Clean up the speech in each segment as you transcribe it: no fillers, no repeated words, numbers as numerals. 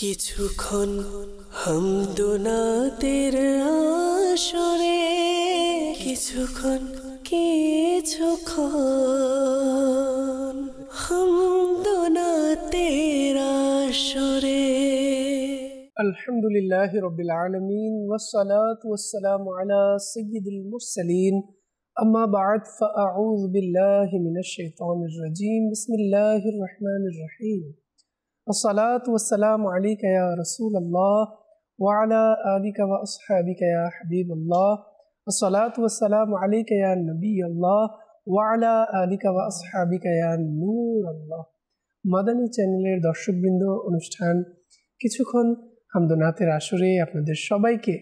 কিছুক্ষণ হামদুনাতের আসরে, কিছুক্ষণ হামদুনাতের আসরে। আলহামদুলিল্লাহি রাব্বিল আলামিন ওয়াসসালাতু ওয়াসসালামু আলা সাইয়্যিদিল মুরসালিন আম্মা বা'দ ফাআউযু বিল্লাহি মিনাশ শাইতানির রাজীম বিসমিল্লাহির রহমানির রহিম والصلاة والسلام عليك يا رسول الله وعلى آلك وأصحابك يا حبيب الله والصلاة والسلام عليك يا نبي الله وعلى آلك وأصحابك يا نور الله। মাদানী চ্যানেলের দর্শকবৃন্দ, অনুষ্ঠান কিছুক্ষণ হামদনাথের আসরে আপনাদের সবাইকে,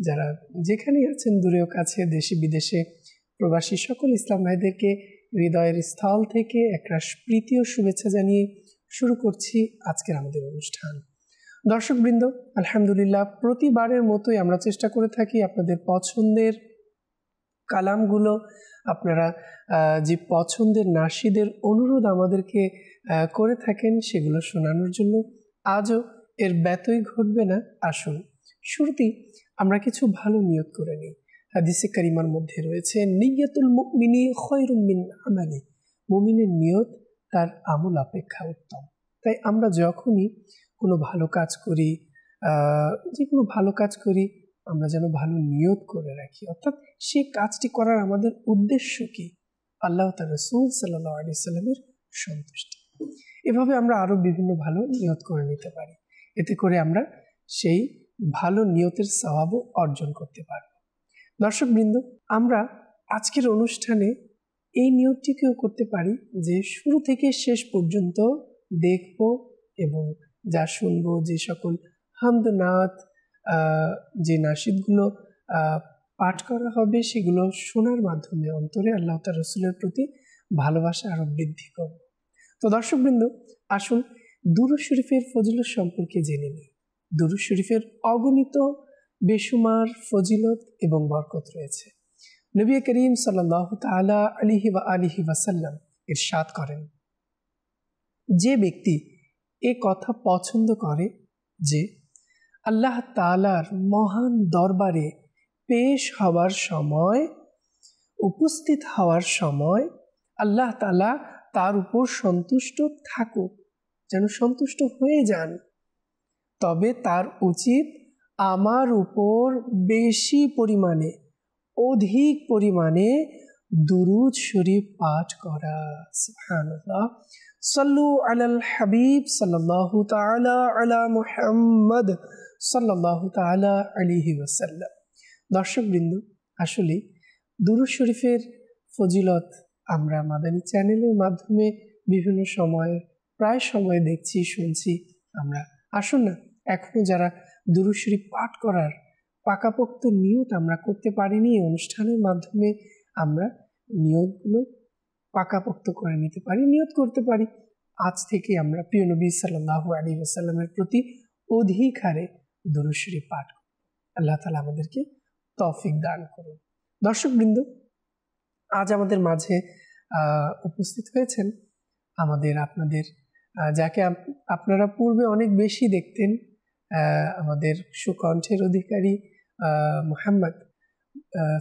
যারা যেখানেই আছেন দূরেও কাছে, দেশে বিদেশে, প্রবাসী সকল ইসলাম ভাইদেরকে হৃদয়ের স্থল থেকে একরাশ প্রীতি ও শুভেচ্ছা জানিয়ে শুরু করছি আজকের আমাদের অনুষ্ঠান। দর্শকবৃন্দ, আলহামদুলিল্লাহ, প্রতিবারের মতোই আমরা চেষ্টা করে থাকি আপনাদের পছন্দের কালামগুলো, আপনারা যে পছন্দের নাশিদের অনুরোধ আমাদেরকে করে থাকেন সেগুলো শোনানোর জন্য। আজও এর ব্যতয় ঘটবে না। আসুন শুরুতেই আমরা কিছু ভালো নিয়ত করে নিই। হাদিসে কারিমার মধ্যে রয়েছে, নিয়্যাতুল মুমিনি খায়রুম মিন আমালি, মুমিনের নিয়ত তার আমল অপেক্ষা উত্তম। তাই আমরা যখনই কোনো ভালো কাজ করি, যে কোনো ভালো কাজ করি, আমরা যেন ভালো নিয়ত করে রাখি। অর্থাৎ সেই কাজটি করার আমাদের উদ্দেশ্য কি? আল্লাহ তার রাসূল সাল্লাল্লাহু আলাইহি সাল্লামের সন্তুষ্টি। এভাবে আমরা আরও বিভিন্ন ভালো নিয়ত করে নিতে পারি। এতে করে আমরা সেই ভালো নিয়তের সওয়াবও অর্জন করতে পারব। দর্শকবৃন্দ, আমরা আজকের অনুষ্ঠানে এই নিয়তটিকেও করতে পারি যে শুরু থেকে শেষ পর্যন্ত দেখব এবং যা শুনবো, যে সকল হামদনাত, যে নাশিদগুলো পাঠ করা হবে, সেগুলো শোনার মাধ্যমে অন্তরে আল্লাহ তার রাসূলের প্রতি ভালোবাসা আরও বৃদ্ধি করব। তো দর্শকবৃন্দ, আসুন দুরূদ শরীফের ফজিলত সম্পর্কে জেনে নিই। দুরূদ শরীফের অগণিত বেশুমার ফজিলত এবং বরকত রয়েছে। নবী করিম সাল্লাল্লাহু তাআলা আলাইহি ওয়াসাল্লাম ইরশাদ করেন, যে ব্যক্তি এ কথা পছন্দ করে যে আল্লাহ তাআলার মহান দরবারে পেশ হওয়ার সময়, উপস্থিত হওয়ার সময় আল্লাহ তাআলা তার উপর সন্তুষ্ট থাকুক, যেন সন্তুষ্ট হয়ে যান, তবে তার উচিত আমার উপর বেশি পরিমাণে, অধিক পরিমাণে দুরূদ শরীফ পাঠ করা। সুবহানাল্লাহ। সাল্লু আলাল হাবিব সাল্লাল্লাহু তাআলা আলা মুহাম্মদ সাল্লাল্লাহু তাআলা আলাইহি ওয়াসাল্লাম। দর্শকবৃন্দ, আসলে দুরূদ শরীফের ফজিলত আমরা মাদানী চ্যানেলের মাধ্যমে বিভিন্ন সময়ে, প্রায় সময় দেখছি, শুনছি আমরা। আসুন না, এখনো যারা দুরূদ শরীফ পাঠ করার পাকাপোক্ত নিয়ত আমরা করতে পারিনি, এই অনুষ্ঠানের মাধ্যমে আমরা নিয়তগুলো পাকাপোক্ত করে নিতে পারি, নিয়ত করতে পারি। আজ থেকে আমরা প্রিয় নবী সাল্লাল্লাহু আলাইহি ওয়াসাল্লামের প্রতি অধিক হারে দুরূদ শরীফ পাঠ করব। আল্লাহ তাআলা আমাদেরকে তৌফিক দান করুন। দর্শকবৃন্দ, আজ আমাদের মাঝে উপস্থিত হয়েছেন আপনাদের যাকে আপনারা পূর্বে অনেক বেশি দেখতেন, আমাদের সুকণ্ঠের অধিকারী মুহাম্মদ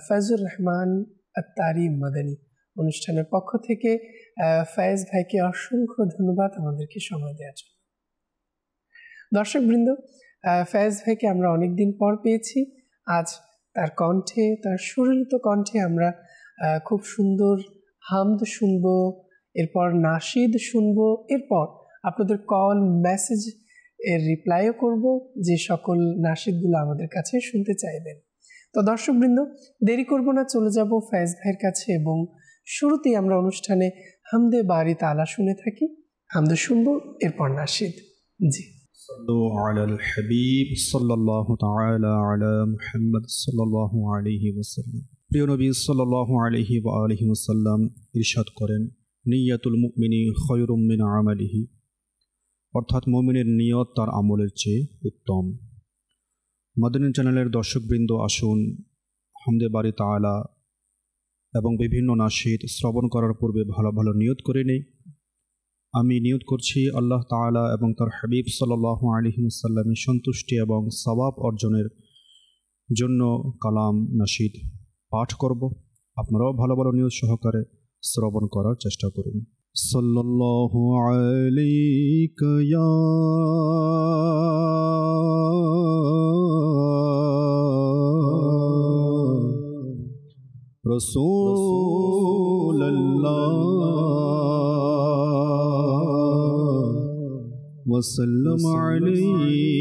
ফয়জুর রহমান আত্তারি মাদানী। অনুষ্ঠানের পক্ষ থেকে ফয়েজ ভাইকে অসংখ্য ধন্যবাদ আমাদেরকে সময় দেওয়ার জন্য। দর্শকবৃন্দ, ফয়েজ ভাইকে আমরা অনেকদিন পর পেয়েছি। আজ তার কণ্ঠে, তার সুরিত কণ্ঠে আমরা খুব সুন্দর হামদ শুনবো, এরপর নাশিদ শুনবো, এরপর আপনাদের কল, মেসেজ এর রিপ্লাইও করব, যে সকল নাশিদগুলো আমাদের কাছে শুনতে চাইবেন। তো দর্শকবৃন্দ, দেরি করব না, চলে যাব ফয়েজ ভাইয়ের কাছে এবং শুরুতেই আমরা অনুষ্ঠানে হামদে বারি তাআলা শুনে থাকি। হামদ শুনবো, এরপর নাশিদ। জি, সাল্লু আলাল হাবিব সাল্লাল্লাহু তাআলা আলা মুহাম্মদ সাল্লাল্লাহু আলাইহি ওয়াসাল্লাম। প্রিয় নবী সাল্লাল্লাহু আলাইহি ওয়া আলিহি ওয়াসাল্লাম ইরশাদ করেন, নিয়্যাতুল মুমিনি খায়রুম মিন আমালিহি, অর্থাৎ মুমিনের নিয়ত তার আমলের চেয়ে উত্তম। মাদানী চ্যানেলের দর্শকবৃন্দ, আসুন হামদে বারি তাআলা এবং বিভিন্ন নাশিদ শ্রবণ করার পূর্বে ভালো ভালো নিয়ত করে নেই। আমি নিয়ত করছি আল্লাহ তাআলা এবং তার হাবিব সাল্লাল্লাহু আলাইহি ওয়াসাল্লামের সন্তুষ্টি এবং সওয়াব অর্জনের জন্য কালাম নাশিদ পাঠ করব। আপনারাও ভালো ভালো নিয়ত সহকারে শ্রবণ করার চেষ্টা করুন। সাল্লাল্লাহু আলাইকা ইয়া রাসূলুল্লাহ ওয়া সাল্লাম আলাইকা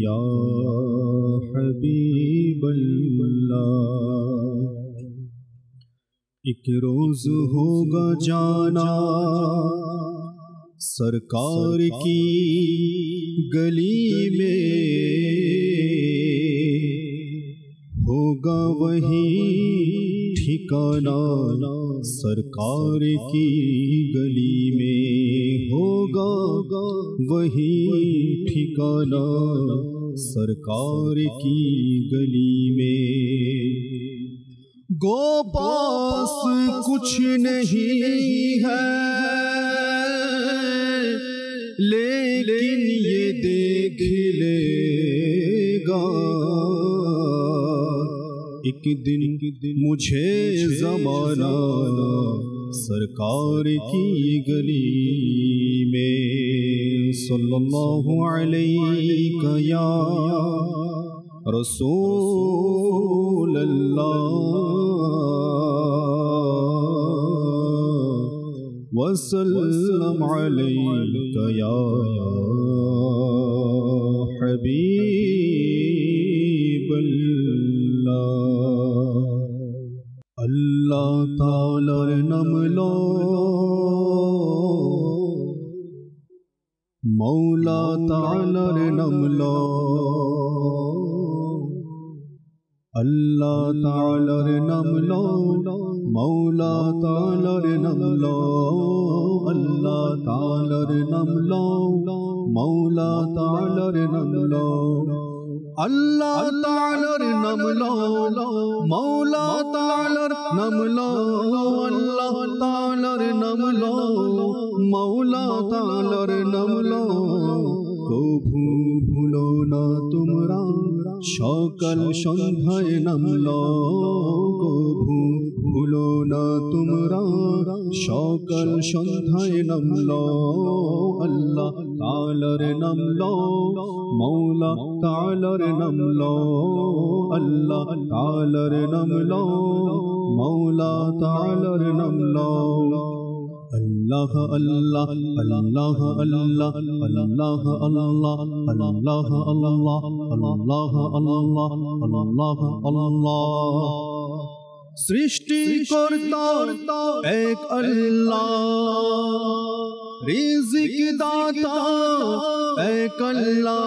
ইয়া হাবিবাল্লাহ। ایک روز ہوگا جانا سرکار کی گلی میں، ہوگا وہی ٹھکانہ سرکار کی گلی میں، ہوگا وہی ٹھکانہ سرکار کی گلی میں۔ گو پاس کچھ نہیں ہے لیکن یہ دیکھ لے گا ایک دن مجھے زمانہ سرکار کی گلی میں۔ صلی اللہ علیہ یا رسول اللہ وسلم علیک یا حبیب اللہ۔ اللہ تعالیٰ نم لو مولا تعالیٰ نم لو، اللہ تعالیٰ نم لو مولا تعالیٰ نم لو، اللہ تعالیٰ نم لو مولا تعالیٰ نم لو، اللہ تعالیٰ نم لو مولا تعالیٰ نم لو، اللہ تعالیٰ نم لو مولا تعالیٰ نم لو۔ কভু ভুলো না তোমরা সকাল সন্ধ্যায় নাম লও, কভু ভুলো না তোমরা সকাল সন্ধ্যায় নাম লও, আল্লাহ তাআলার নাম লও মওলা তাআলার নাম লও, আল্লাহ তাআলার নাম লও মওলা তাআলার নাম লও। اللہ اللہ اللہ اللہ اللہ اللہ اللہ اللہ اللہ اللہ اللہ اللہ۔ সৃষ্টি কর্তা এক আল্লাহ, রিজিক দাতা এক আল্লাহ,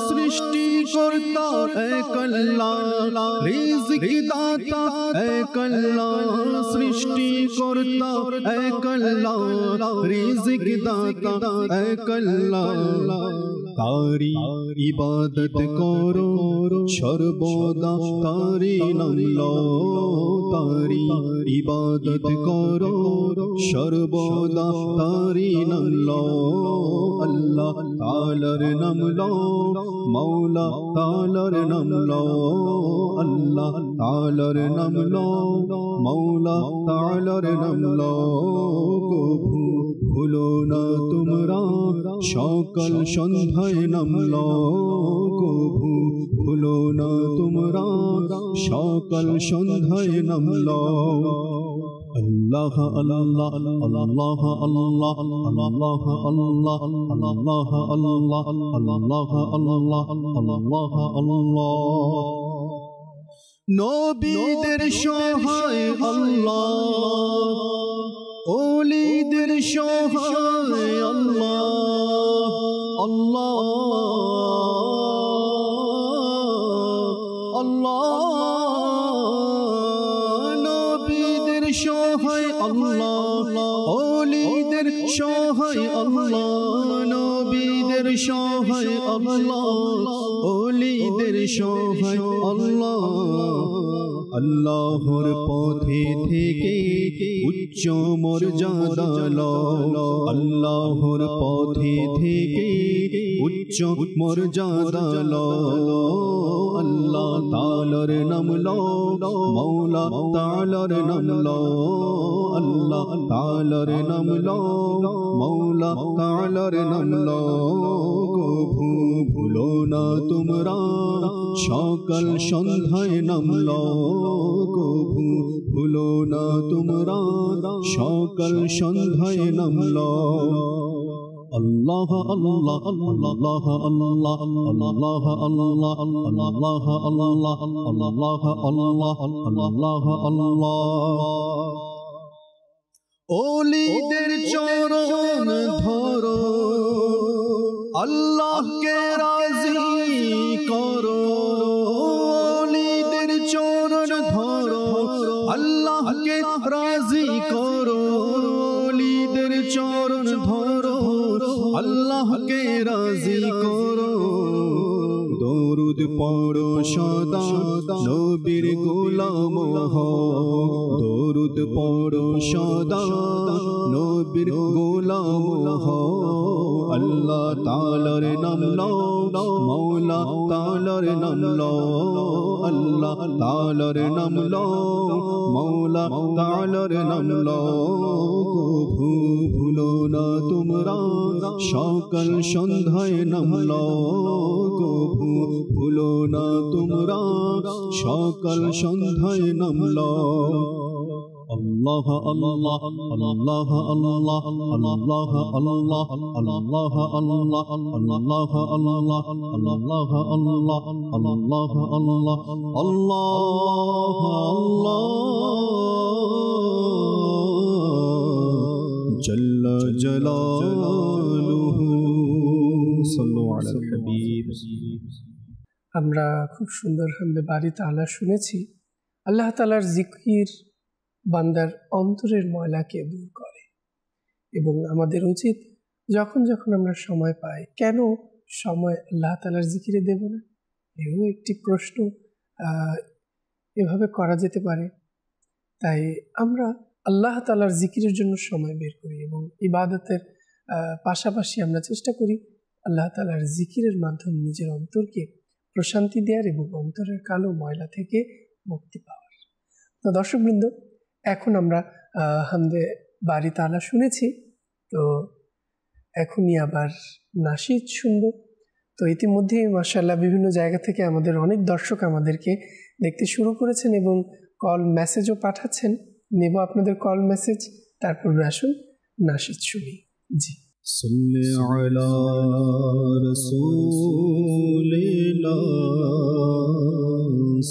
সৃষ্টি কর্তা এক আল্লাহ, রিজিক দাতা এক আল্লাহ, সৃষ্টি কর্তা এক আল্লাহ, রিজিক দাতা এক আল্লাহ। তারি ইবাদত করো সর্বদা, তারি নাম লও, তারি ইবাদত করো সর্বদা, তারি নাম লও, আল্লাহ তাআলার নাম লও মওলা তাআলার নাম লও, আল্লাহ তাআলার নাম লও মওলা তাআলার নাম লও। কভু ভুলো না তোমরা সকাল সন্ধ্যায় নাম লও, কভু ভুলো না তোমরা সকাল সন্ধ্যায় নাম লও। اللہ اللہ اللہ اللہ اللہ اللہ اللہ اللہ اللہ اللہ اللہ اللہ۔ নবীদের সহায় আল্লাহ, ওলিদের সহায় আল্লাহ, আল্লাহ আল্লাহ। নবীদের সহায় আল্লাহ, ওলিদের সহায় আল্লাহ, নবীদের ওলিদের সহায় আল্লাহ, ওলিদের সহায় আল্লাহ। আল্লাহর পথে থেকে উচ্চ মর্যাদা লও, আল্লাহর পথে থেকে উচ্চ মর্যাদা লও। আল্লাহ তাআলার নাম লও, মাওলা তাআলার নাম লও, আল্লাহ তাআলার নাম লও, মাওলা তাআলার নাম লও। ভুলো না তোমরা সকাল সন্ধ্যায় নাম লও, ভুলো না তোমরা সকাল সন্ধ্যায় নাম লও। আল্লাহ আল্লাহ আল্লাহ আল্লাহ আল্লাহ আল্লাহ আল্লাহ আল্লাহ আল্লাহ আল্লাহ আল্লাহ আল্লাহ। ওলিদের চরণ ধরো, আল্লাহকে রাজি করো। ওলিদের চরণ ধরো, আল্লাহকে রাজি করো। ওলিদের চরণ ধরো, আল্লাহকে রাজি করো। দরুদ পড়ো সদা নবীর গোলাম হও, দরুদ পড়ো সদা নবীর গোলাম হও। আল্লাহ তাআলার নাম লও, মাওলা তাআলার নাম লও, আল্লাহ তাআলার নাম লও, মাওলা তাআলার নাম লও। ভুলো না তোমরা সকাল সন্ধ্যায় নাম লও, ভুলো না তোমরা সকাল সন্ধ্যায় নাম লও। আল্লাহ আল্লাহ আল্লাহ আল্লাহ আল্লাহ আল্লাহ আল্লাহ আল্লাহ আল্লাহ আল্লাহ আল্লাহ আল্লাহ আল্লাহ আল্লাহ আল্লাহ আল্লাহ জাল্লা জালালুহু। সাল্লু আলাল হাবিব। আমরা খুব সুন্দর হামদে বাড়ি তাআলা শুনেছি। আল্লাহ তাআলার জিকির বান্দার অন্তরের ময়লাকে দূর করে, এবং আমাদের উচিত যখন যখন আমরা সময় পাই, কেন সময় আল্লাহ তাআলার জিকিরে দেব না? এও একটি প্রশ্ন এভাবে করা যেতে পারে। তাই আমরা আল্লাহ তাআলার জিকিরের জন্য সময় বের করি, এবং ইবাদতের পাশাপাশি আমরা চেষ্টা করি আল্লাহ তাআলার জিকিরের মাধ্যমে নিজের অন্তরকে প্রশান্তি দেওয়ার এবং অন্তরের কালো ময়লা থেকে মুক্তি পাওয়ার। তো দর্শকবৃন্দ, এখন আমরা হামদে বাড়ি তাআলা শুনেছি, তো এখনই আবার নাশিদ শুনব। তো ইতিমধ্যেই মাশাআল্লাহ বিভিন্ন জায়গা থেকে আমাদের অনেক দর্শক আমাদেরকে দেখতে শুরু করেছেন এবং কল মেসেজও পাঠাচ্ছেন। নেব আপনাদের কল মেসেজ, তারপর আসুন নাশিদ শুনি। জি, সাল্লি আলা রাসূলিল্লাহ,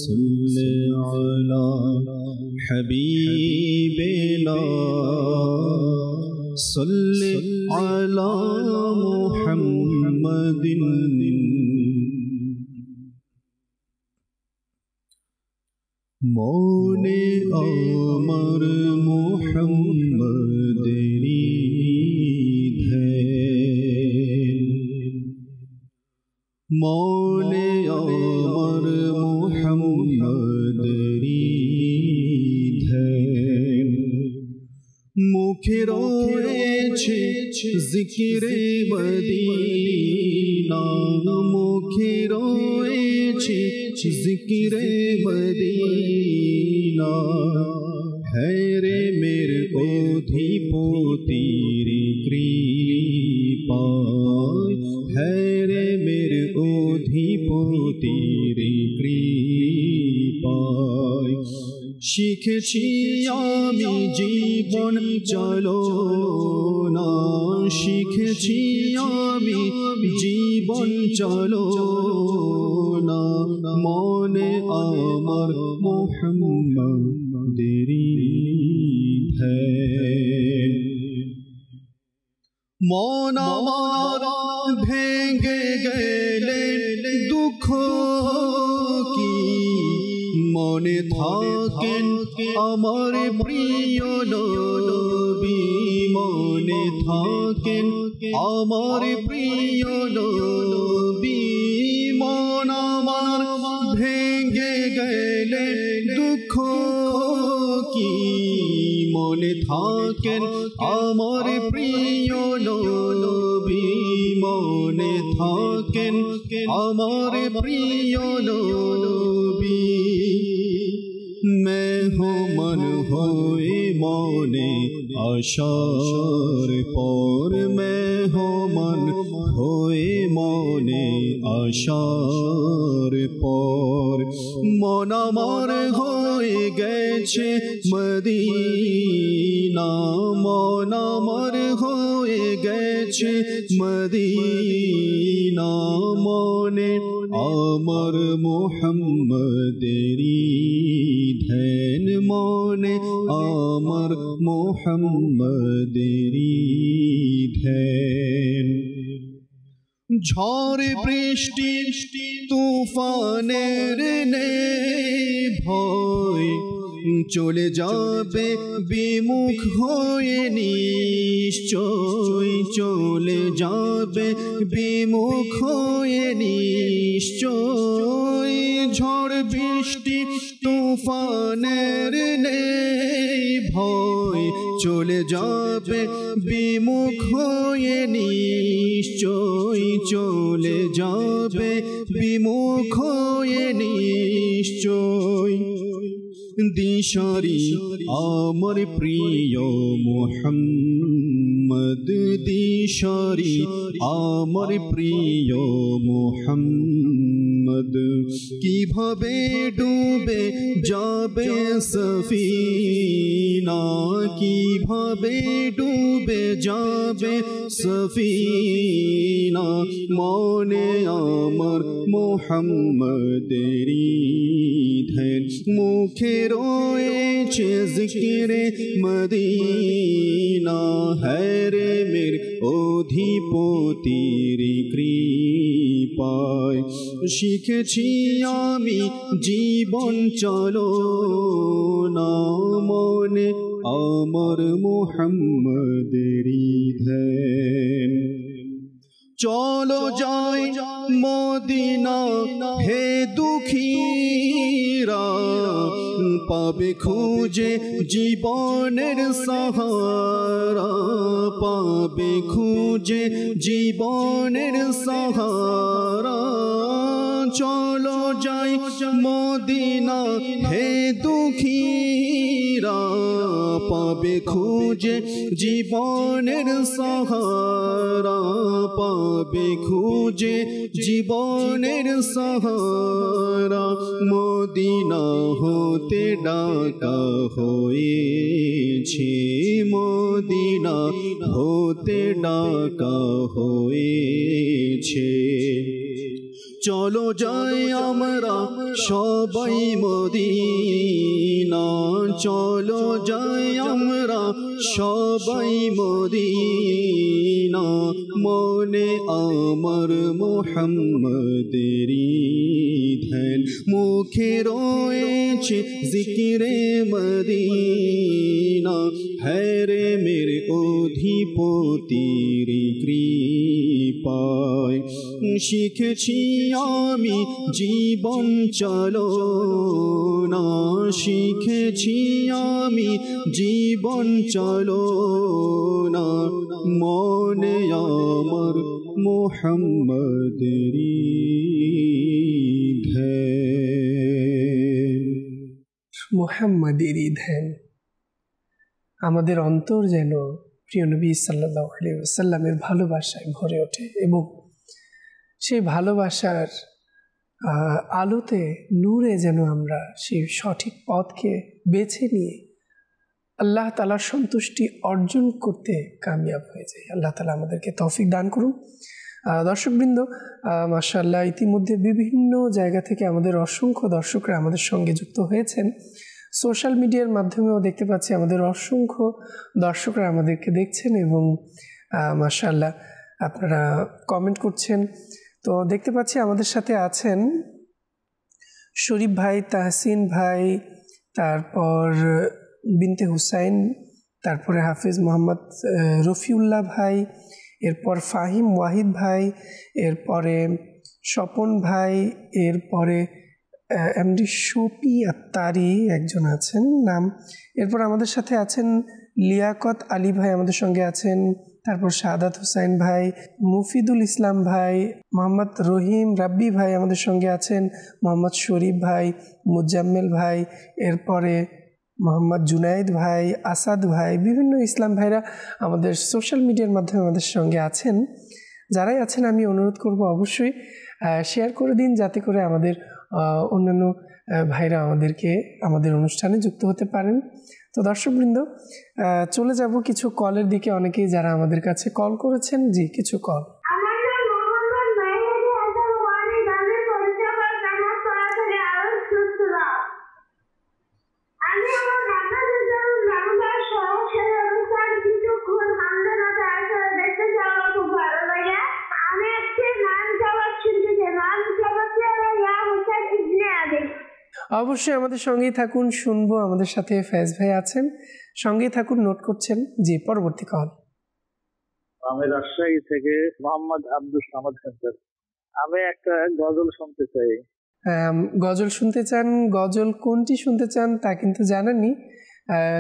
সাল্লি আলা হাবিবিল্লাহ, সাল্লি আলা মুহাম্মাদিন। মনে আমার মুহাম্মাদেরই মনে আমার মুহাম্মাদেরই ধ্যান। মুখে রয়েছে জিকিরে মদিনা, মুখে রয়েছে জিকিরে মদিনা। হেরে মের অধিপতির কৃপায়, হেরে মের অধিপতির কৃপায়। শিখেছি আমি জীবন চলো না, শিখেছি আমি জীবন চলো না। মনে আমার মুহাম্মাদেরই ধ্যান। মন আমার ভেঙে গেলে দুঃখ কি মনে থাকেন আমার প্রিয় নবী, মনে থাকেন আমার প্রিয় নবী। মন আমার ভেঙে গেলে দুঃখ কি, মনে থাকেন আমার প্রিয় নবী, মনে থাকেন আমার প্রিয় নবী। মেহমান হয়ে মনে আসার পর, মেহমান হয়ে মনে আসার পর, মন আমার হয়ে গেছে মদিনা, মন আমার হয়ে গেছে মদিনা। মনে আমার মুহাম্মদেরই ধ্যান, মনে আমার মুহাম্মদেরই ধ্যান। ঝড় বৃষ্টি তুফানের নেই ভয়, চলে যাবে বিমুখ হয়ে নিশ্চয়, চলে যাবে বিমুখ হয়ে নিশ্চয়। ঝড় বৃষ্টি তুফানের নেই ভয়, চলে যাবে বিমুখ হয়ে নিশ্চয়, চলে যাবে বিমুখ হয়ে নিশ্চয়। দিশারি আমার প্রিয় মুহাম্মদ, দিশারি আমার প্রিয় মুহাম্মদ। কিভাবে ডুবে যাবে সফিনা, কিভাবে ডুবে যাবে সফিনা। মনে আমার মুহাম্মদেরই ধ্যান, মুখে রয়েছে জিকিরে মদিনা। হ্যারে মের অধিপতির কৃপায় শিখেছি আমি জীবন চলো না। মনে আমার মুহাম্মদেরই ধ্যান। চলো যাই মদিনা হে দুঃখীরা, পাবে খুঁজে জীবনের সাহারা, পাবে খুঁজে জীবনের সাহারা। চলো যাই মদিনা হে দুঃখীরা, পাবে খুঁজে জীবনের সাহারা, পাবে খুঁজে জীবনের সাহারা। মদিনা হতে ডাকা হয়েছে, মদিনা হতে ডাকা হয়েছে। চলো যাই আমরা সবাই মদিনা, চলো যাই আমরা সবাই মদিনা। মনে আমার মুহাম্মদেরই ধ্যান, মুখে রয়েছে জিকিরে মদিনা। হ্যারে মের অধিপতির কৃপায় শিখেছি আমি জীবন চলো না, শিখেছি আমি জীবন চলো না। মনে আমার মুহাম্মদেরই ধ্যান, মুহাম্মদেরই ধ্যান। আমাদের অন্তর যেন প্রিয় নবী সাল্লাল্লাহু আলাইহি ওয়াসাল্লামের ভালোবাসায় ভরে ওঠে এবং সেই ভালোবাসার আলোতে নূরে যেন আমরা সেই সঠিক পথকে বেছে নিয়ে আল্লাহ তাআলার সন্তুষ্টি অর্জন করতে কামিয়াব হয়ে যাই। আল্লাহ তাআলা আমাদেরকে তৌফিক দান করুন। দর্শকবৃন্দ, মাশাআল্লাহ ইতিমধ্যে বিভিন্ন জায়গা থেকে আমাদের অসংখ্য দর্শকরা আমাদের সঙ্গে যুক্ত হয়েছেন। সোশ্যাল মিডিয়ার মাধ্যমেও দেখতে পাচ্ছি আমাদের অসংখ্য দর্শকরা আমাদেরকে দেখছেন এবং মাশাআল্লাহ আপনারা কমেন্ট করছেন। তো দেখতে পাচ্ছি আমাদের সাথে আছেন শরীফ ভাই, তাহসিন ভাই, তারপর বিনতে হুসাইন, তারপরে হাফিজ মোহাম্মদ রফিউল্লাহ ভাই, এরপর ফাহিম ওয়াহিদ ভাই, এরপরে স্বপন ভাই, এরপরে এমডি শফি আত্তারি একজন আছেন নাম, এরপর আমাদের সাথে আছেন লিয়াকত আলী ভাই আমাদের সঙ্গে আছেন, তারপর শাহাদাত হুসাইন ভাই, মুফিদুল ইসলাম ভাই, মোহাম্মদ রহিম রাব্বি ভাই আমাদের সঙ্গে আছেন, মোহাম্মদ শরীফ ভাই, মুজাম্মেল ভাই, এরপরে মোহাম্মদ জুনাইদ ভাই, আসাদ ভাই, বিভিন্ন ইসলাম ভাইরা আমাদের সোশ্যাল মিডিয়ার মাধ্যমে আমাদের সঙ্গে আছেন। যারাই আছেন আমি অনুরোধ করব অবশ্যই শেয়ার করে দিন, যাতে করে আমাদের অন্যান্য ভাইরা আমাদের অনুষ্ঠানে যুক্ত হতে পারেন। তো দর্শকবৃন্দ, চলে যাব কিছু কলের দিকে। অনেকেই যারা আমাদের কাছে কল করেছেন, জি কিছু কল। অবশ্যই আমাদের সঙ্গেই থাকুন, শুনবো। আমাদের সাথে ফেজ ভাই আছেন, সঙ্গেই থাকুন, নোট করছেন। জি, পরবর্তী কল। আমি রাজশাহী থেকে মোহাম্মদ আব্দুল সামাদ খান। আমি একটা গজল শুনতে চাই। গজল শুনতে চান? গজল কোনটি শুনতে চান তা কিন্তু জানানি।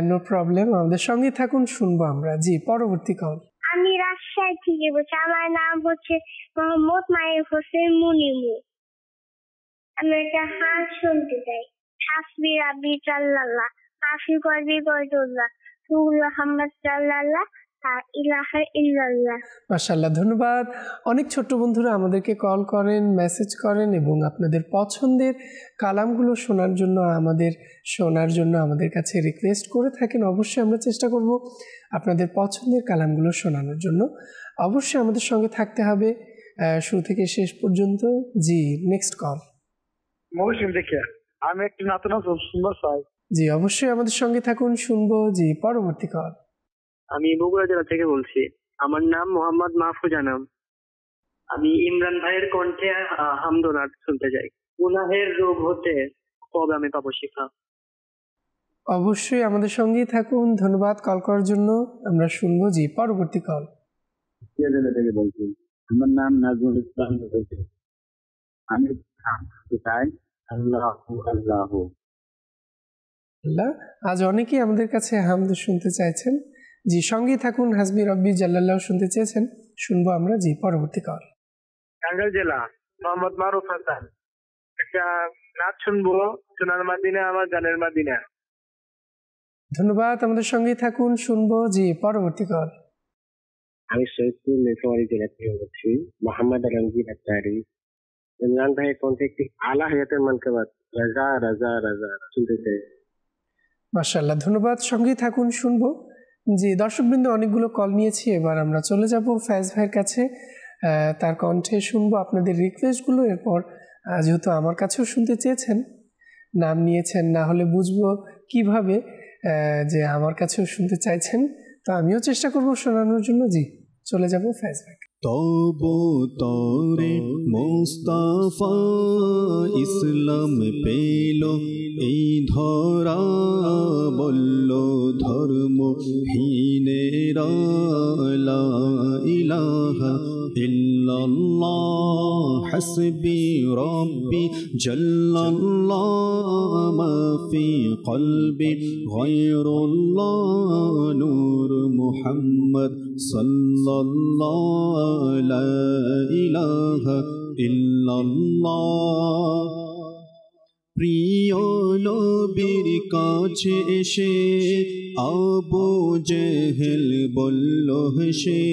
নো প্রবলেম, আমাদের সঙ্গেই থাকুন, শুনবো আমরা। জি, পরবর্তী কল। আমি রাজশাহী থেকে বলছি, আমার নাম হচ্ছে মোহাম্মদ মাহির হোসেন মুনিমু। আমি একটা হাস শুনতে চাই। হাসবি রাব্বি জাল্লাল্লাহ, হাফি কলবি গয়দুল্লাহ, রুহুল্লাহ হাম্মাদ জাল্লাল্লাহ, ইলাহা ইল্লাল্লাহ। মাশাআল্লাহ, ধন্যবাদ। অনেক ছোট্ট বন্ধুরা আমাদেরকে কল করেন, মেসেজ করেন এবং আপনাদের পছন্দের কালামগুলো শোনার জন্য আমাদের কাছে রিকোয়েস্ট করে থাকেন। অবশ্যই আমরা চেষ্টা করব আপনাদের পছন্দের কালামগুলো শোনানোর জন্য। অবশ্যই আমাদের সঙ্গে থাকতে হবে শুরু থেকে শেষ পর্যন্ত। জি, নেক্সট কল। মৌসুম দেখে আমি একটু নতুন সুন্দর চাই। জি, অবশ্যই আমাদের সঙ্গে থাকুন, শুনবো। জি, পরবর্তী কল। আমি বগুড়া জেলা থেকে বলছি, আমার নাম মোহাম্মদ মাহফুজ আনাম। আমি ইমরান ভাইয়ের কণ্ঠে হামদোনাথ শুনতে চাই। গুনাহের রোগ হতে কবে আমি পাবো শিক্ষা। অবশ্যই আমাদের সঙ্গেই থাকুন, ধন্যবাদ কল করার জন্য, আমরা শুনবো। জি, পরবর্তী কল। থেকে বলছি, আমার নাম নাজমুল ইসলাম। আমি চাই আল্লাহ আল্লাহ। আজ অনেকেই আমাদের কাছে হামদ শুনতে চাইছেন। জি, সঙ্গেই থাকুন, হাসবি রব্বি জাল্লাল্লাহ শুনতে চেয়েছেন, শুনবো আমরা। জি, পরবর্তী কল। টাঙ্গাইল জেলা মোহাম্মদ মারুফ হাসান। একটা নাচ শুনবো, সোনার মাদিনা আমার জানের মাদিনা। ধন্যবাদ, আমাদের সঙ্গেই থাকুন, শুনবো। জি, পরবর্তী কল। আমি সৈয়দপুর নেত্রকোনা জেলা থেকে বলছি, মোহাম্মদ আলমগীর আত্তারি। ইমরান ভাইয়ের কণ্ঠে একটি আলা হায়াতের মানকাবাত রাজা রাজা রাজা শুনতে চাই। মাশাআল্লাহ, ধন্যবাদ, সঙ্গেই থাকুন, শুনবো। জি, দর্শকবৃন্দ, অনেকগুলো কল নিয়েছি, এবার আমরা চলে যাব ফয়েজ ভাইয়ের কাছে। তার কণ্ঠে শুনবো আপনাদের রিকোয়েস্টগুলো। এরপর যেহেতু আমার কাছেও শুনতে চেয়েছেন, নাম নিয়েছেন, না হলে বুঝবো কিভাবে যে আমার কাছেও শুনতে চাইছেন, তো আমিও চেষ্টা করব শোনানোর জন্য। জি, চলে যাব ফয়েজ ভাই। তব তরে মুস্তাফা ইসলাম পেল এই ধরা, বলল ধর্ম হীনেরা লা ইলাহা ইল্লাল্লাহ, হাসবি রব্বি জাল্লাল্লাহ, মা ফি কলবি গায়রুল্লাহ, নূর মুহাম্মদ সাল্লাল্লাহ, লা ইলাহা ইল্লাল্লাহ। প্রিয় নবীর কাছে এসে আবু জেহেল বলল হেসে,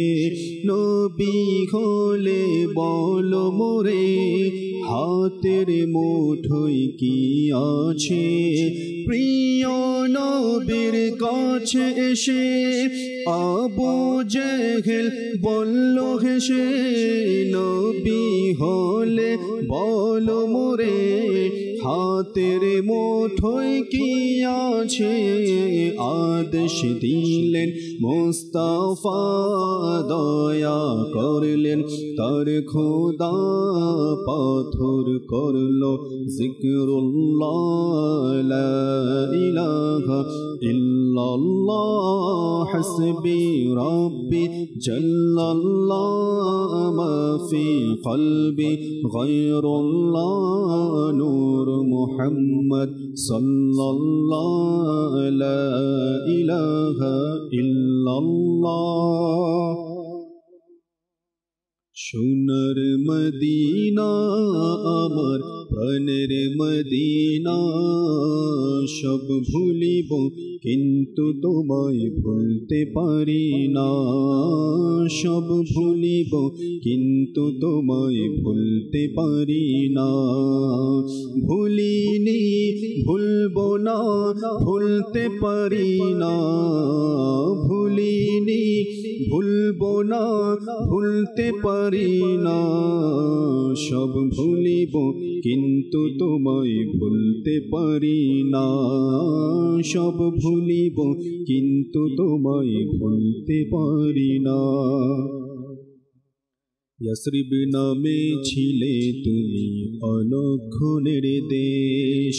নবী হলে বল মোরে হাতের মুঠোয় কি আছে। প্রিয় নবীর কাছে এসে আবু জেহেল বলল হেসে, নবী হলে বল মোরে হাত হাতের মুঠোয় কি আছে আদেশ দিলেন মুস্তাফা দয়া করলেন তার খোদা পাথর করলো জিকরুল্লাহ লা ইলাহা ইল্লাল্লাহ হাসবি রব্বি জাল্লাল্লাহ মা ফি কলবি গায়রুল্লাহ নূর মুহাম্মদ সাল্লাল্লাহ লা ইলাহা ইল্লাল্লাহ সোনার মদিনা আমার প্রাণের মদিনা সব ভুলিব কিন্তু তোমায় ভুলতে পারি না সব ভুলিব কিন্তু তোমায় ভুলতে পারি না ভুলিনি ভুলবো না ভুলতে পারি না ভুলিনি ভুলবো না ভুলতে পারি না সব ভুলিব কিন্তু তোমায় ভুলতে পারি না সব ভুলিব কিন্তু তোমায় ভুলতে পারি না ইয়াসরিব নামে ছিলে তুমি অলক্ষণের দেশ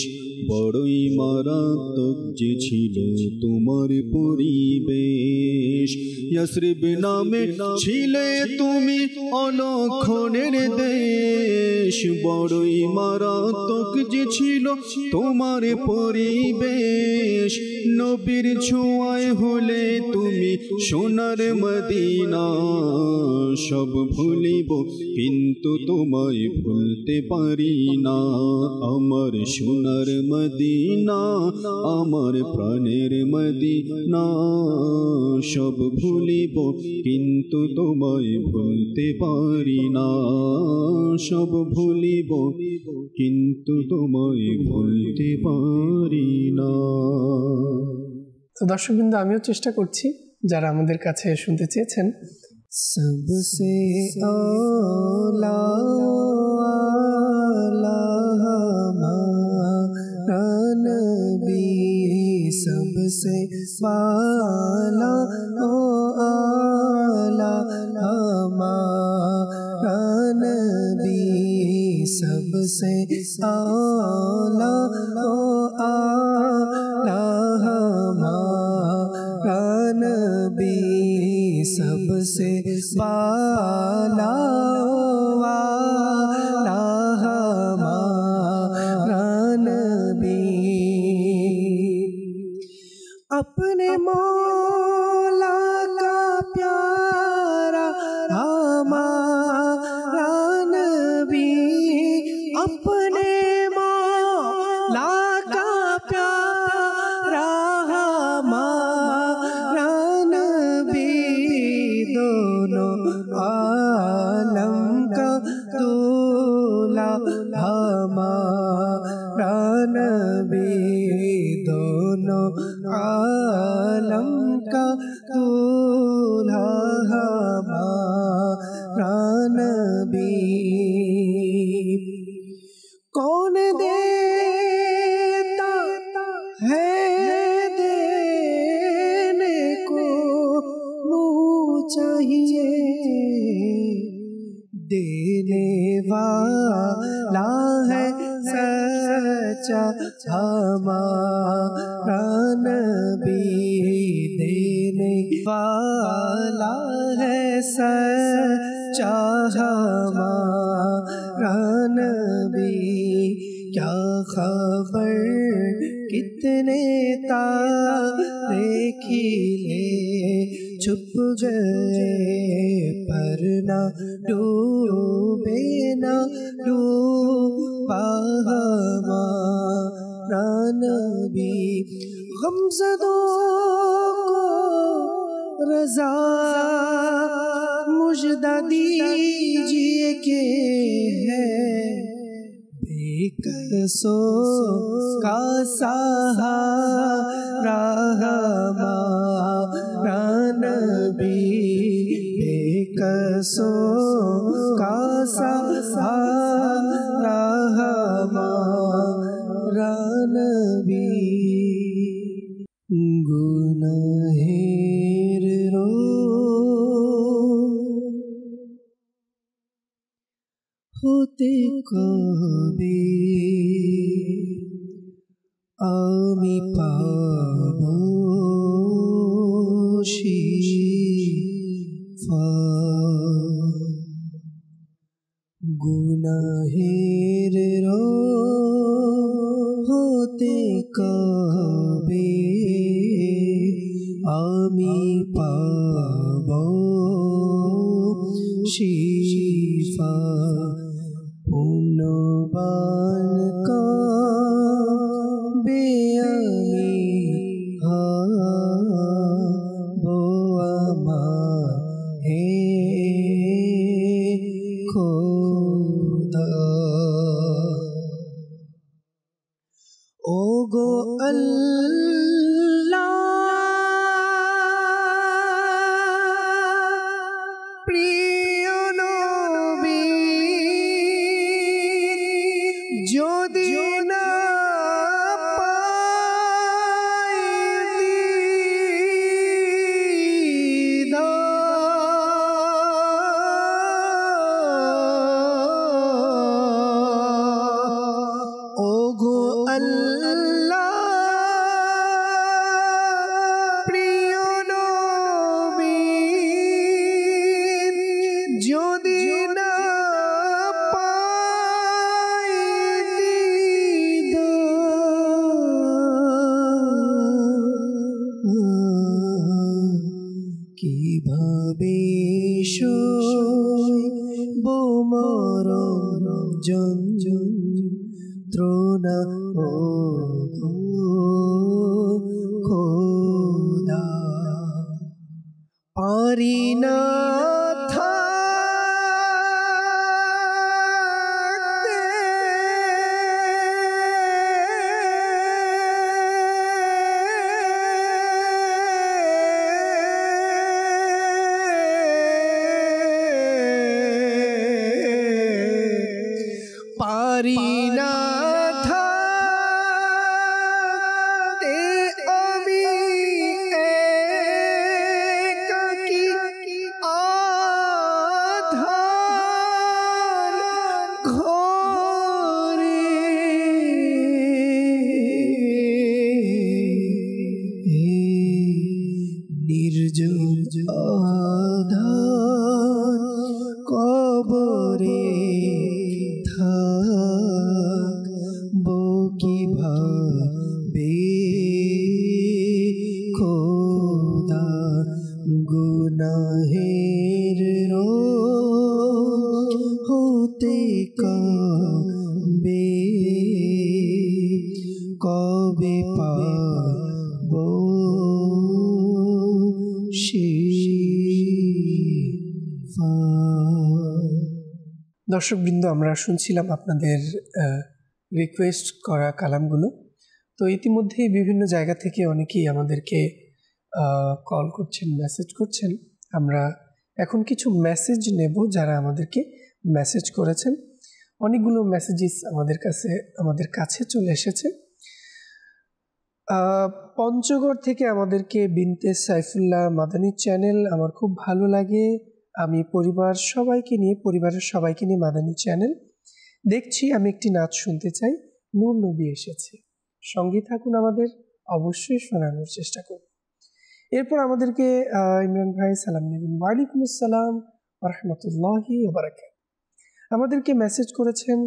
বড়ই মারাত্মক যে ছিল তোমার পরিবেশ ইয়াসরিব নামে ছিলে তুমি অলক্ষণের দেশ বড়ই মারাত্মক যে ছিল তোমার পরিবেশ নবীর ছোঁয়ায় হলে তুমি সোনার মদিনা সব ভুলিব কিন্তু তোমায় ভুলতে পারি না আমার সোনার মদিনা আমার প্রাণের মদিনা সব ভুলিব কিন্তু তোমায় ভুলতে পারি না সব ভুলিব কিন্তু তোমায় ভুলতে পারি না। তো দর্শকবৃন্দ, আমিও চেষ্টা করছি যারা আমাদের কাছে শুনতে চেয়েছেন। सबसे औला हमारा नबी सबसे बाला ओ आला हमारा नबी सबसे औला ओ आला हमारा नबी सबसे बाला वाला हमारा नबी अपने मौला का प्यारा हमारा नबी अपने मौला का प्यारा हमारा दोनों आलम का दूल्हा हमारा नबी दोनों आलम का दूल्हा हमारा नबी कौन देता है देने को चाहिए देने वाला है सच्चा हमारा नबी देने वाला है सच्चा हमारा नबी क्या खबर कितने तारे खिले छुप गए पर न डूबे न डूबा हमारा नबी गमज़दों को रज़ा मुजदा दीजिए के है बेकसों का सहारा हमारा नबी बेकसों का सहारा हमारा গুনাহের হতে কবে আমি পাব শিফা। গুনাহের হতে কবে আমি পাব শিফা। পুনবান কবে আমি হব আমার হে খোদা। ওগো আল্লাহ প্রিয় নবী যদি না পাই দিদার, ওগো আল্লাহ প্রিয় নবী যদি না পাই দিদার, কিভাবে সইব মরণ যন্ত্রণা ওগো খোদা। পারি না পারি না থাকতে আমি একাকী আধার ঘরে। নির্জন আধার কবরে থাকবো কিভাবে খোদা। গুনাহের হতে কবে কবে পাবো শিফা। দর্শকবৃন্দ, আমরা শুনছিলাম আপনাদের রিকোয়েস্ট করা কালামগুলো। তো ইতিমধ্যেই বিভিন্ন জায়গা থেকে অনেকেই আমাদেরকে কল করছেন, মেসেজ করছেন। আমরা এখন কিছু মেসেজ নেব যারা আমাদেরকে মেসেজ করেছেন। অনেকগুলো মেসেজেস আমাদের কাছে চলে এসেছে। পঞ্চগড় থেকে আমাদেরকে বিনতে সাইফুল্লাহ মাদানী চ্যানেল আমার খুব ভালো লাগে। আমি পরিবারের সবাইকে নিয়ে মাদানী চ্যানেল দেখছি। আমি একটি নাচ শুনতে চাই। নূর নবী এসেছে, সঙ্গে থাকুন, আমাদের অবশ্যই শোনানোর চেষ্টা করব। এরপর আমাদেরকে ইমরান ভাই সালাম নেবেন। ওয়ালাইকুম আসসালাম ওয়া রাহমাতুল্লাহি ওয়া বারাকাতুহু। আমাদেরকে মেসেজ করেছেন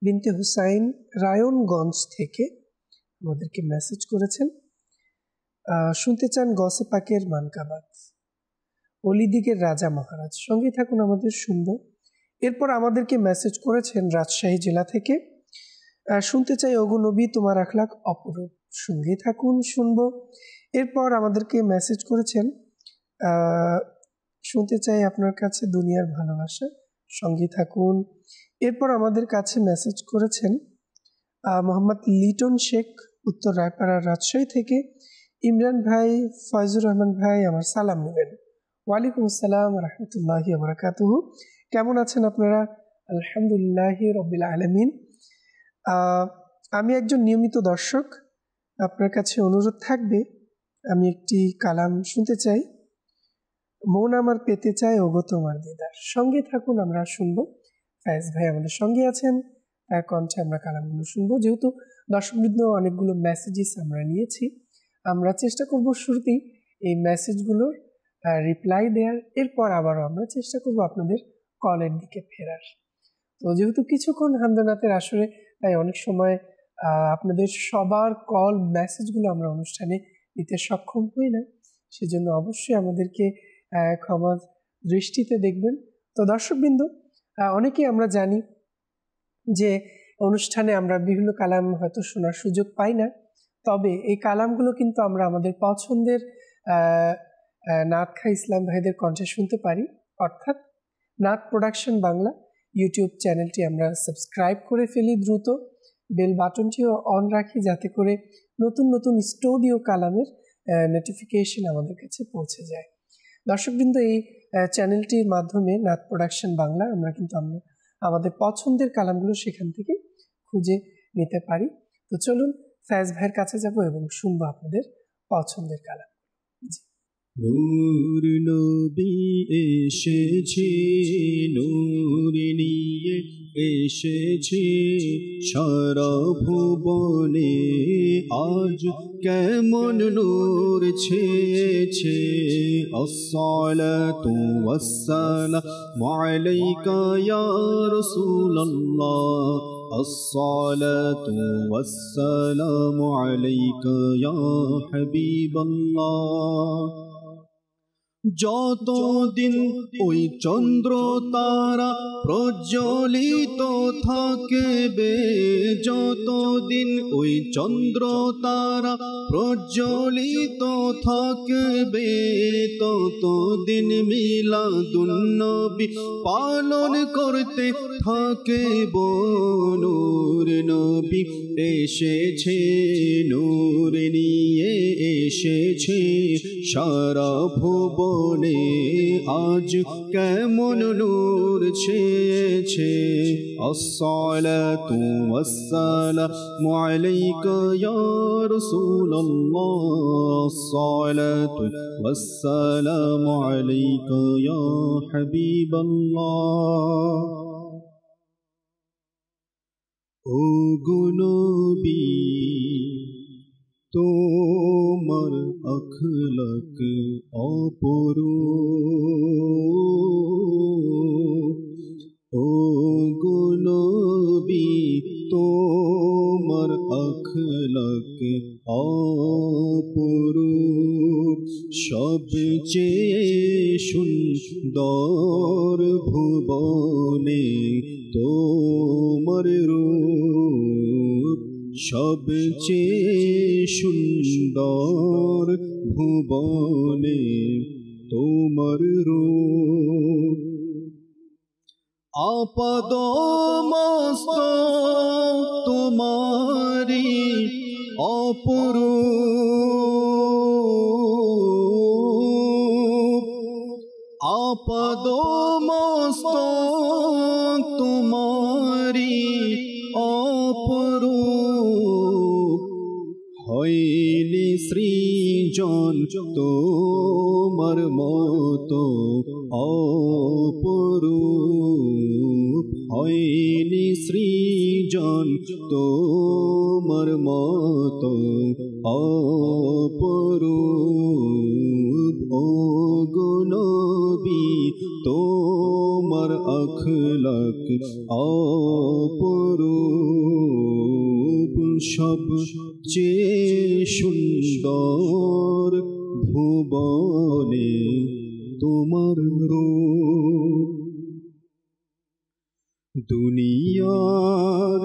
বিনতে হুসাইন রায়নগঞ্জ থেকে, আমাদেরকে মেসেজ করেছেন, শুনতে চান গসে পাকের মানকাবাত, অলিদিকের রাজা মহারাজ। সঙ্গে থাকুন, আমাদের শুনব। এরপর আমাদেরকে মেসেজ করেছেন রাজশাহী জেলা থেকে, শুনতে চাই ওগো নবী তোমার আখলাক অপরূপ। সঙ্গে থাকুন, শুনব। এরপর আমাদেরকে মেসেজ করেছেন শুনতে চাই আপনার কাছে দুনিয়ার ভালোবাসা। সঙ্গে থাকুন। এরপর আমাদের কাছে মেসেজ করেছেন মোহাম্মদ লিটন শেখ, উত্তর রায়পাড়া রাজশাহী থেকে। ইমরান ভাই, ফয়জুর রহমান ভাই আমার সালাম নেবেন। ওয়ালাইকুম আসসালাম রহমতুল্লাহি ওয়া বারাকাতুহু। কেমন আছেন আপনারা? আলহামদুলিল্লাহি রাব্বিল আলামিন। আমি একজন নিয়মিত দর্শক, আপনার কাছে অনুরোধ থাকবে, আমি একটি কালাম শুনতে চাই। মন আমার পেতে চায় ওগো তোমার দিদার। সঙ্গে থাকুন, আমরা শুনবো। ফায়েজ ভাই আমাদের সঙ্গে আছেন, তার কণ্ঠে আমরা কালামগুলো শুনবো। যেহেতু দর্শকবৃন্দ অনেকগুলো মেসেজেস আমরা নিয়েছি, আমরা চেষ্টা করব শুরুতেই এই মেসেজগুলোর রিপ্লাই দেওয়ার, এরপর আবারও আমরা চেষ্টা করব আপনাদের কলের দিকে ফেরার। তো যেহেতু কিছুক্ষণ হামদনাথের আসরে, তাই অনেক সময় আপনাদের সবার কল মেসেজগুলো আমরা অনুষ্ঠানে নিতে সক্ষম হই না, সেজন্য অবশ্যই আমাদেরকে ক্ষমা দৃষ্টিতে দেখবেন। তো দর্শকবৃন্দ, অনেকেই আমরা জানি যে অনুষ্ঠানে আমরা বিভিন্ন কালাম হয়তো শোনার সুযোগ পাই না, তবে এই কালামগুলো কিন্তু আমরা আমাদের পছন্দের নাত খা ইসলাম ভাইদের কণ্ঠে শুনতে পারি। অর্থাৎ নাত প্রোডাকশন বাংলা ইউটিউব চ্যানেলটি আমরা সাবস্ক্রাইব করে ফেলি দ্রুত, বেল বাটনটিও অন রাখি, যাতে করে নতুন নতুন স্টুডিও কালামের নোটিফিকেশন আমাদের কাছে পৌঁছে যায়। দর্শকবৃন্দ, এই চ্যানেলটির মাধ্যমে নাত প্রোডাকশন বাংলা আমরা কিন্তু আমাদের পছন্দের কালামগুলো সেখান থেকে খুঁজে নিতে পারি। তো চলুন ফায়েজ ভাইয়ের কাছে যাব এবং শুনবো আপনাদের পছন্দের কালাম। নূর নবী এসেছে, নূর নিয়ে এসেছে সারা ভুবনে, আজ কেমন নূর ছেয়েছে। আসসালাতু ওয়াসসালামু আলাইকা ইয়া রাসূলুল্লাহ, আসসালাতু ওয়াসসালামু আলাইকা ইয়া হাবিবাল্লাহ। যতদিন ওই চন্দ্র তারা প্রজ্বলিত থাকবে, যতদিন ওই চন্দ্র তারা প্রজ্বলিত থাকবে, ততদিন মিলাদুন নবী পালন করতে থাকব। নূর নবী এসেছে, নূর নিয়ে এসেছে সারা ভুবনে, আজ কেমন নূর ছেয়েছে। আসসালাতু ওয়াসসালামু আলাইকা ইয়া রাসূলুল্লাহ, আসসালাতু ওয়াসসালামু আলাইকা ইয়া হাবিবাল্লাহ। ও গো নবী, তোমার আখলাক অপরূপ, ও গো নবী, তোমার আখলাক অপরূপ, সবচেয়ে সুন্দর ভুবনে তোমার রূপ, সবচেয়ে সুন্দর ভুবনে তোমার রূপ। আপদ মস্তক তোমারি অপরূপ, আপদ মস্তক তোমারি অপরূপ, হয়নি সৃজন তোমার মতো অপরূপ, হয়নি সৃজন তোমার মতো অপরূপ। ও গো নবী, তোমার আখলাক অপরূপ, সবচেয়ে সুন্দর ভুবনে তোমার রূপ। দুনিয়ার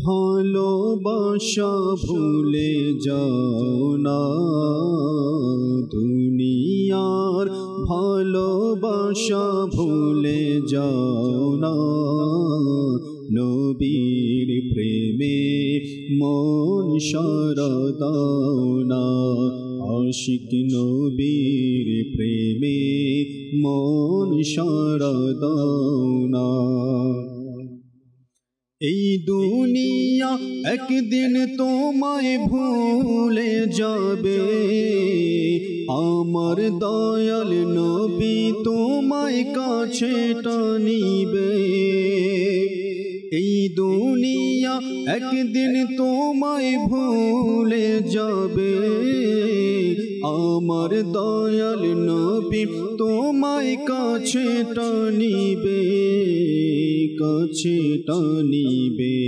ভালোবাসা ভুলে যাও না, দুনিয়ার ভালোবাসা ভুলে যাও না, নবীর প্রেমে মন সারা দাও না, আশিক নবীর প্রেমে মন সারা দাও না। এই দুনিয়া একদিন তোমায় ভুলে যাবে, আমার দয়াল নবী তোমায় কাছে টানিবে। এই দুনিয়া একদিন তোমায় ভুলে যাবে, আমার দয়াল নবী তোমায় কাছে টানিবে, কাছে টানিবে।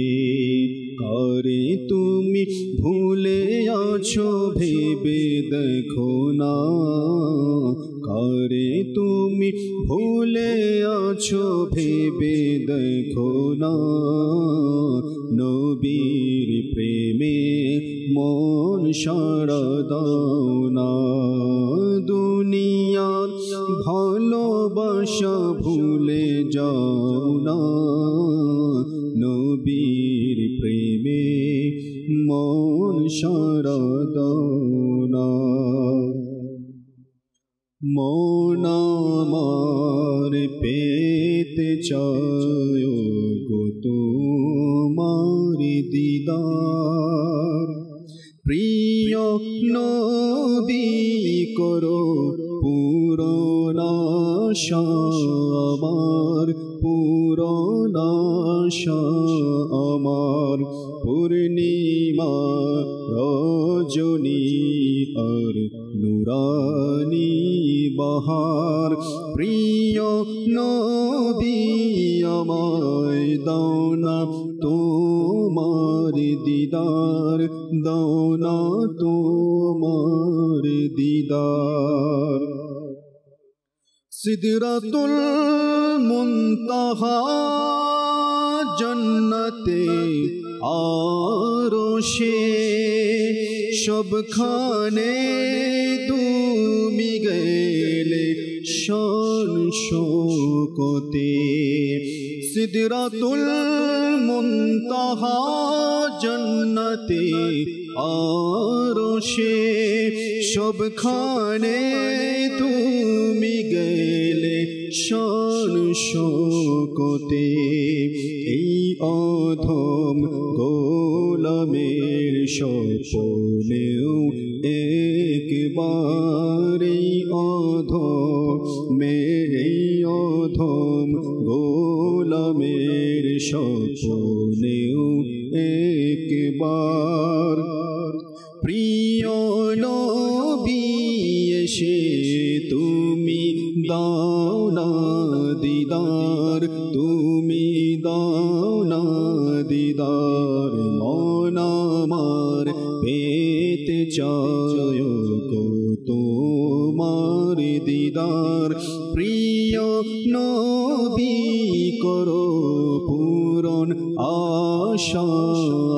কারে তুমি ভুলে আছো ভেবে দেখো না, কারে তুমি ভুলে আছো ভেবে দেখো না। নবীর প্রেমে মন সাড়া দাও না, দুনিয়ার ভালোবাসা ভুলে যাও না। নবীর প্রেমে মন সাড়া দাও না। মন আমার পেতে চায় গো তোমার দিদার, প্রিয় নবী করো পূরণ আশা আমার, পূরণ আশা আমার। পূর্ণিমা রজনী আর নুরানি বাহার, প্রিয় নবী আমায় দাও না তোমার দিদার, দাও না তোমার দিদার। সিদরাতুল মুনতাহা জন্নতে আরশে, সবখানে তুমি গেলে শান শওকতে। সিদরাতুল মুনতাহা জন্নতে আরশে, সবখানে তুমি গেলে শান শওকতে। এই অধম গোলামের স্বপ্নেও একবার, এই অধম গোলামের স্বপ্নেও একবার। প্রিয় নবী এসে তুমি দাও না দিদার, তুমি দাও না দিদার। মন আমার পেতে চায় গো তোমার দিদার, প্রিয় নবী করো পূরণ আশা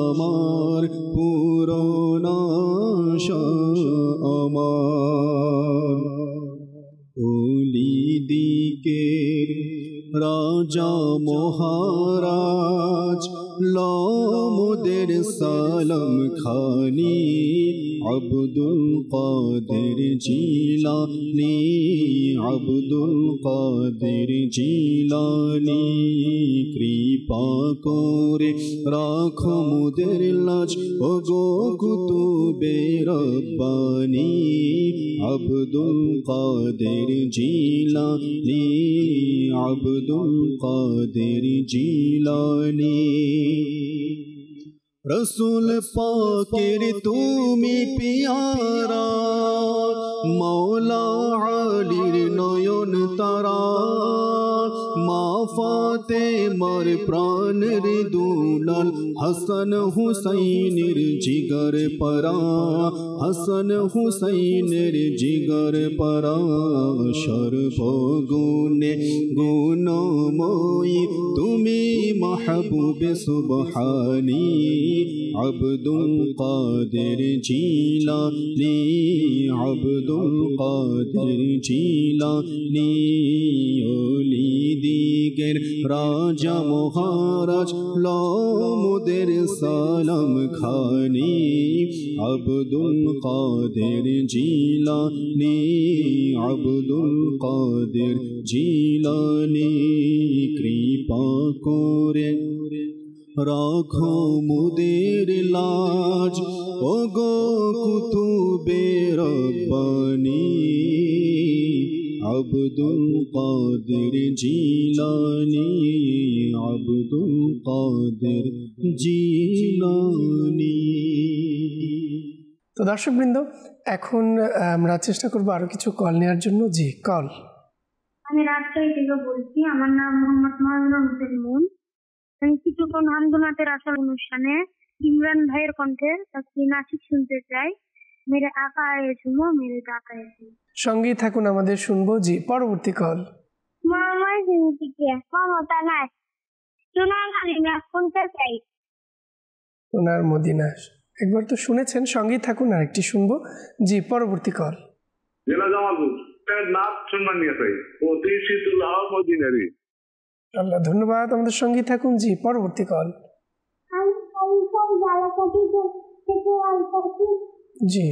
আমার, পূরণ আশা আমার। ওলি দিকের রাজা মহারাজ লমুদের সালাম খানি, আব্দুল কাদের জিলানী, আব্দুল কাদের জিলানী। কৃপা করে রাখো মুদের লাজ ও গো কুতুবে রব্বানী, আব্দুল কাদের জিলানী, আব্দুল কাদের জিলানী। রসুল পাকের তুমি পিয়ারা, মৌলা আলীর নয়ন তারা। মা ফাতেমার প্রাণের দুলাল, হাসান হুসাইনের জিগর পরা, হাসান হুসাইনের জিগর পরা। সর্বগুণে গুণময়ী তুমি মাহবুবে সুবহানী, আব্দুল কাদের জিলানী, আব্দুল কাদের জিলানী। ওলি দিগের রাজা মহারাজ লমুদের সালাম খানি, আব্দুল কাদের জিলানী, আব্দুল কাদের জিলানী। কৃপা করে রাখো মুদের লাজ ওগো কুতুবে রব্বানি আব্দুল কাদের জিলানী আব্দুল কাদের জিলানী। তো দর্শকবৃন্দ, এখন আমরা চেষ্টা করব আরো কিছু কল নেওয়ার জন্য। জি, কল। আমি রাজশাহী থেকে বলছি, আমার নাম মোহাম্মদ মাহমুদুল হোসেন মুন। আমি কিছুক্ষণ হামদুনাথের আসল অনুষ্ঠানে ইমরান ভাইয়ের কণ্ঠে একটি নাটক শুনতে চাই। মেরে আকা আয়ে ঝুমো মেরে কাকা আয়ে ঝুমো। সঙ্গেই থাকুন, আমাদের শুনবো। জি, পরবর্তী কল। মামাই জিন্দিকে ক্ষমতা নাই, সোনার মদিনা শুনতে চাই। সোনার মদিনা একবার তো শুনেছেন, সঙ্গেই থাকুন, আরেকটি শুনবো। জি, পরবর্তী কল। জেলা জামালপুর নাচ শুনবার নিয়ে চাই অতি শীতল হাওয়া মদিনারি। আল্লাহ, ধন্যবাদ, আমাদের সঙ্গেই থাকুন। জি, পরবর্তী কল। জি,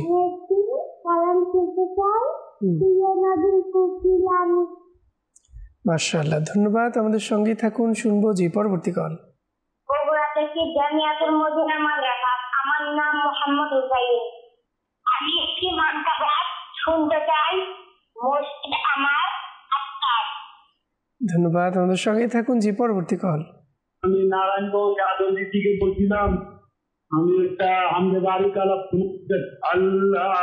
মাশাআল্লাহ, ধন্যবাদ, আমাদের সঙ্গেই থাকুন, শুনবো। জি, পরবর্তী কল। বগুড়া থেকে জামিয়াতুল মদিনা মাদ্রাসা, আমার নাম মোহাম্মদ হুসাইন। আমি একটি মাদ্রাসা শুনতে চাই, মসজিদ আমার আত্মার। ধন্যবাদ, আমাদের সঙ্গেই থাকুন। জি, পরবর্তী কল। আমি নারায়ণগঞ্জ আদলি থেকে বলছিলাম, আমি একটা আমাদের বাড়ি কালা আল্লাহ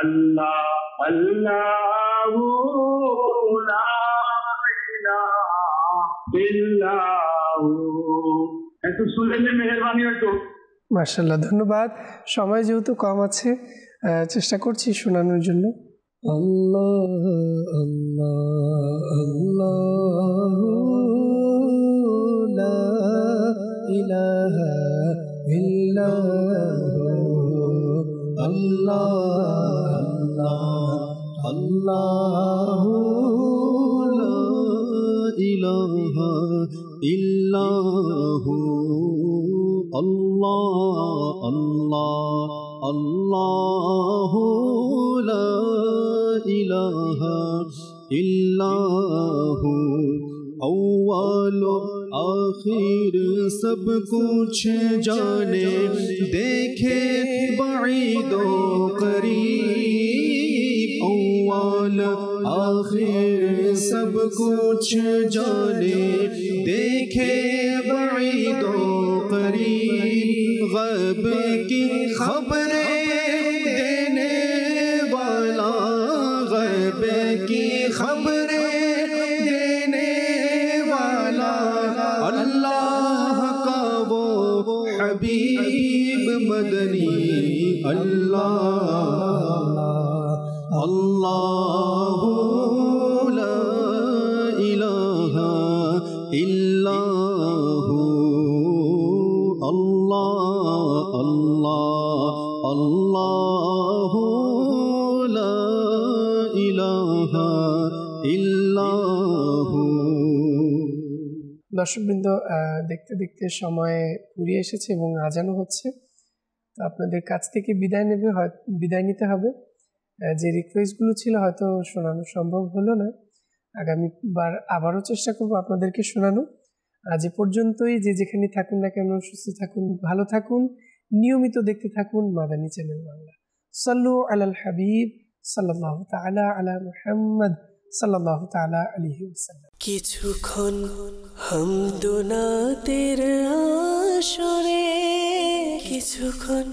আল্লাহ আল্লাহ একটু শুনলে মেহরবানি হতো। মাশাআল্লাহ, ধন্যবাদ। সময় যেহেতু কম আছে, চেষ্টা করছি শোনানোর জন্য। আল্লাহ আল্লাহ আল্লাহ লা ইলাহা ইল্লাল্লাহ আল্লাহ আল্লাহ লা ইলাহা ইল্লাহু আল্লাহ আল্লাহ আল্লাহু লা ইলাহা ইল্লাহু अव्वल आखिर सब कुछ जाने देखे बाईदो करीब अव्वल आखिर सब कुछ जाने देखे बाईदो करीब गैब की खबरें देने वाला गैब की खबरें अल्लाह का वो हबीब मदनी अल्लाह अल्लाह ला इलाहा इल्लाहु अल्लाह अल्लाह अल्लाह ला इलाहा इल्लाहु। দর্শকবৃন্দ, দেখতে দেখতে সময় ফুরিয়ে এসেছে এবং আজানও হচ্ছে। তো আপনাদের কাছ থেকে বিদায় নিতে হবে। যে রিকোয়েস্টগুলো ছিল হয়তো শোনানো সম্ভব হলো না, আগামীবার আবারও চেষ্টা করব আপনাদেরকে শোনানো। আজ এ পর্যন্তই। যে যেখানে থাকুন না কেন, সুস্থ থাকুন, ভালো থাকুন, নিয়মিত দেখতে থাকুন মাদানী চ্যানেল বাংলা। সাল্লু আলাল হাবিব সাল্লাল্লাহু তাআলা আলা মুহাম্মদ সাল্লাল্লাহু তাআলা আলাইহি ওয়াসাল্লাম। কিছুক্ষণ হামদুনাতের আসরে, কিছুক্ষণ